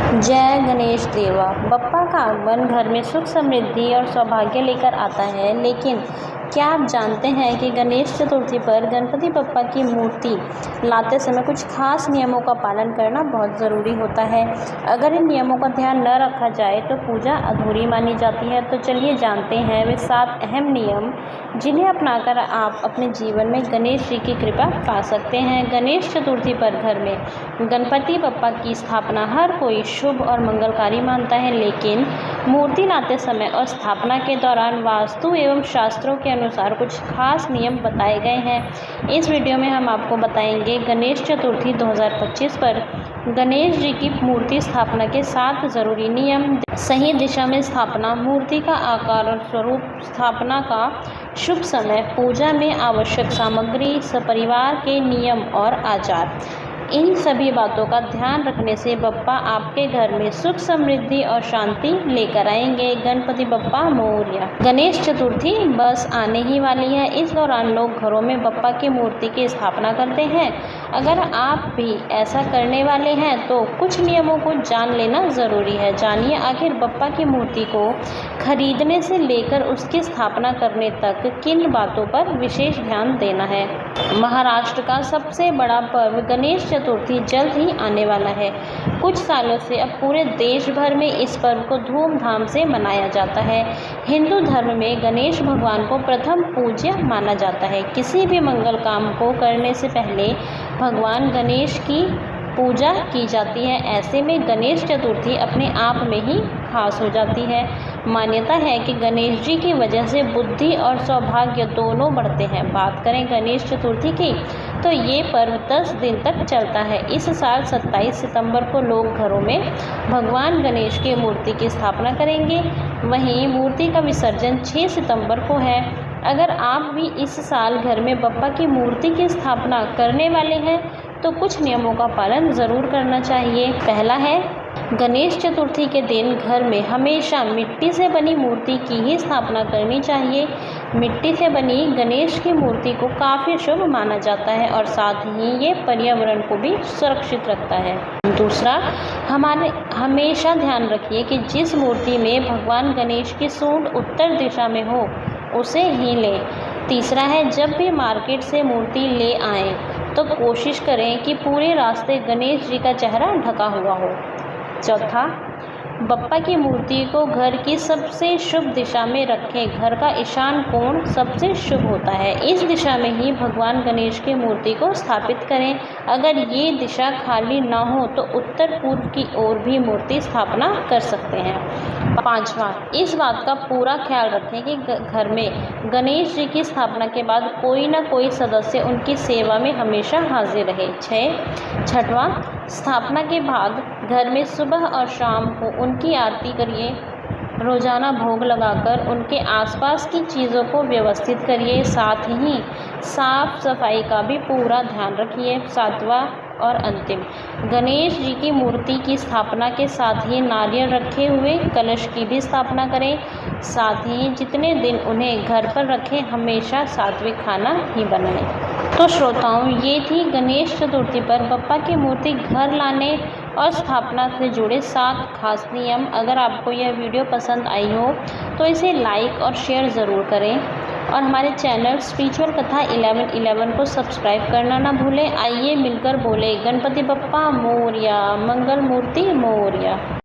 जय गणेश देवा। बप्पा का आगमन घर में सुख समृद्धि और सौभाग्य लेकर आता है, लेकिन क्या आप जानते हैं कि गणेश चतुर्थी पर गणपति बप्पा की मूर्ति लाते समय कुछ खास नियमों का पालन करना बहुत ज़रूरी होता है। अगर इन नियमों का ध्यान न रखा जाए तो पूजा अधूरी मानी जाती है। तो चलिए जानते हैं वे 7 अहम नियम जिन्हें अपनाकर आप अपने जीवन में गणेश जी की कृपा पा सकते हैं। गणेश चतुर्थी पर घर में गणपति बप्पा की स्थापना हर कोई शुभ और मंगलकारी मानता है, लेकिन मूर्ति लाते समय और स्थापना के दौरान वास्तु एवं शास्त्रों के अनुसार कुछ खास नियम बताए गए हैं। इस वीडियो में हम आपको बताएंगे गणेश चतुर्थी 2025 पर गणेश जी की मूर्ति स्थापना के 7 जरूरी नियम। सही दिशा में स्थापना, मूर्ति का आकार और स्वरूप, स्थापना का शुभ समय, पूजा में आवश्यक सामग्री, सपरिवार के नियम और आचार। इन सभी बातों का ध्यान रखने से बप्पा आपके घर में सुख समृद्धि और शांति लेकर आएंगे। गणपति बप्पा मोरया। गणेश चतुर्थी बस आने ही वाली है। इस दौरान लोग घरों में बप्पा की मूर्ति की स्थापना करते हैं। अगर आप भी ऐसा करने वाले हैं तो कुछ नियमों को जान लेना ज़रूरी है। जानिए आखिर बप्पा की मूर्ति को खरीदने से लेकर उसकी स्थापना करने तक किन बातों पर विशेष ध्यान देना है। महाराष्ट्र का सबसे बड़ा पर्व गणेश चतुर्थी जल्द ही आने वाला है। कुछ सालों से अब पूरे देश भर में इस पर्व को धूमधाम से मनाया जाता है। हिंदू धर्म में गणेश भगवान को प्रथम पूज्य माना जाता है। किसी भी मंगल काम को करने से पहले भगवान गणेश की पूजा की जाती है। ऐसे में गणेश चतुर्थी अपने आप में ही खास हो जाती है। मान्यता है कि गणेश जी की वजह से बुद्धि और सौभाग्य दोनों बढ़ते हैं। बात करें गणेश चतुर्थी की तो ये पर्व 10 दिन तक चलता है। इस साल 27 सितंबर को लोग घरों में भगवान गणेश की मूर्ति की स्थापना करेंगे। वहीं मूर्ति का विसर्जन 6 सितंबर को है। अगर आप भी इस साल घर में बप्पा की मूर्ति की स्थापना करने वाले हैं तो कुछ नियमों का पालन ज़रूर करना चाहिए। पहला है, गणेश चतुर्थी के दिन घर में हमेशा मिट्टी से बनी मूर्ति की ही स्थापना करनी चाहिए। मिट्टी से बनी गणेश की मूर्ति को काफ़ी शुभ माना जाता है और साथ ही ये पर्यावरण को भी सुरक्षित रखता है। दूसरा, हमेशा ध्यान रखिए कि जिस मूर्ति में भगवान गणेश की सूंड उत्तर दिशा में हो उसे ही लें। तीसरा है, जब भी मार्केट से मूर्ति ले आएँ तो कोशिश करें कि पूरे रास्ते गणेश जी का चेहरा ढका हुआ हो। चौथा, बप्पा की मूर्ति को घर की सबसे शुभ दिशा में रखें। घर का ईशान कोण सबसे शुभ होता है। इस दिशा में ही भगवान गणेश की मूर्ति को स्थापित करें। अगर ये दिशा खाली ना हो तो उत्तर पूर्व की ओर भी मूर्ति स्थापना कर सकते हैं। पांचवा, इस बात का पूरा ख्याल रखें कि घर में गणेश जी की स्थापना के बाद कोई ना कोई सदस्य उनकी सेवा में हमेशा हाजिर रहे। छठवां, स्थापना के बाद घर में सुबह और शाम को उनकी आरती करिए। रोज़ाना भोग लगाकर उनके आसपास की चीज़ों को व्यवस्थित करिए। साथ ही साफ सफाई का भी पूरा ध्यान रखिए। सातवां और अंतिम, गणेश जी की मूर्ति की स्थापना के साथ ही नारियल रखे हुए कलश की भी स्थापना करें। साथ ही जितने दिन उन्हें घर पर रखें हमेशा सात्विक खाना ही बनाएं। तो श्रोताओं, ये थी गणेश चतुर्थी पर बप्पा की मूर्ति घर लाने और स्थापना से जुड़े 7 खास नियम। अगर आपको यह वीडियो पसंद आई हो तो इसे लाइक और शेयर ज़रूर करें और हमारे चैनल स्पिरिचुअल कथा 1111 को सब्सक्राइब करना ना भूलें। आइए मिलकर बोले गणपति बप्पा मोरया, मंगल मूर्ति मोरया।